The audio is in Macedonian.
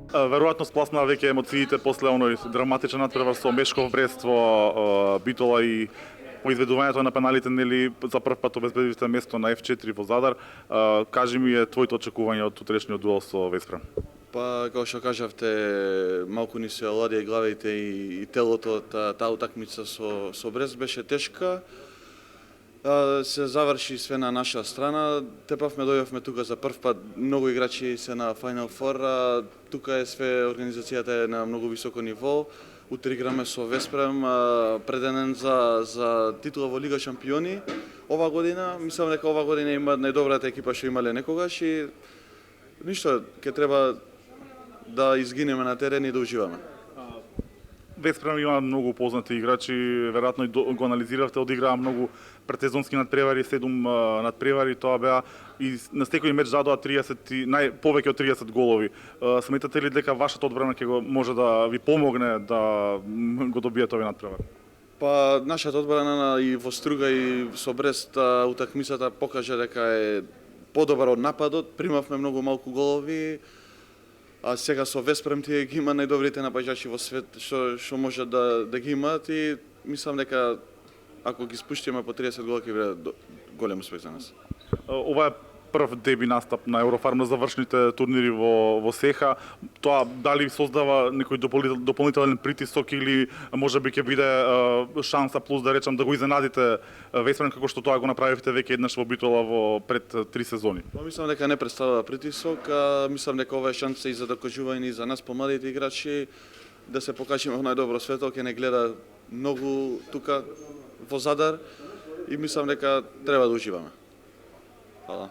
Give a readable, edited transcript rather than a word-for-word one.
Веројатно спласнаа веќе емоциите после оној драматичен натпревар со Мешков Брество, Битола и по изведувањето на пеналите, нели за прв пат обезбедивте место на F4 во Задар. Кажи ми твоите очекувања од утрешниот дуел со Веспрем. Па, како што кажавте, малку ни се оладија главите и телото, таа утакмица со Брест беше тешка. Се заврши све на наша страна. Тепавме, дојавме тука за прв пат, многу играчи се на Final Four, тука е све, организацијата е на многу високо ниво. Утре играме со Веспрем, преденен за титула во Лига Шампиони. Ова година, мислам дека ова година има најдобрата екипа што имале некогаш и ништо, ќе треба да изгинеме на терен и да уживаме. Веспрем има многу познати играчи, веројатно и го анализиравте, одиграа многу предсезонски надпревари, 7 надпревари, тоа беа и на секој меч задоа 30 повеќе од 30 голови. Сметате ли дека вашата одбрана ќе го може да ви помогне да го добиете овој надпревар? Па нашата одбрана и во Струга и со Брест утакмицата покажа дека е подобар од нападот, примавме многу малку голови. А сега со Веспрем тие ги има најдобрите напаѓачи во свет што може да ги имаат и мислам дека ако ги спуштиме по 30 гола ќе биде голем успех за нас. Ова е прв деби настап на Еврофарм на завршните турнири во СЕХА. Тоа дали создава некој дополнителен притисок или можеби ќе биде шанса плюс да речам да го изненадите Веспрем како што тоа го направивте веќе еднаш во Битола во пред 3 сезони? Мислам дека не представува притисок, мислам дека ова е шанса и за докажување и за нас помладите играчи да се покажеме во најдобро светло, ќе не гледа многу тука во Задар и мислам дека треба да уживаме. Фала.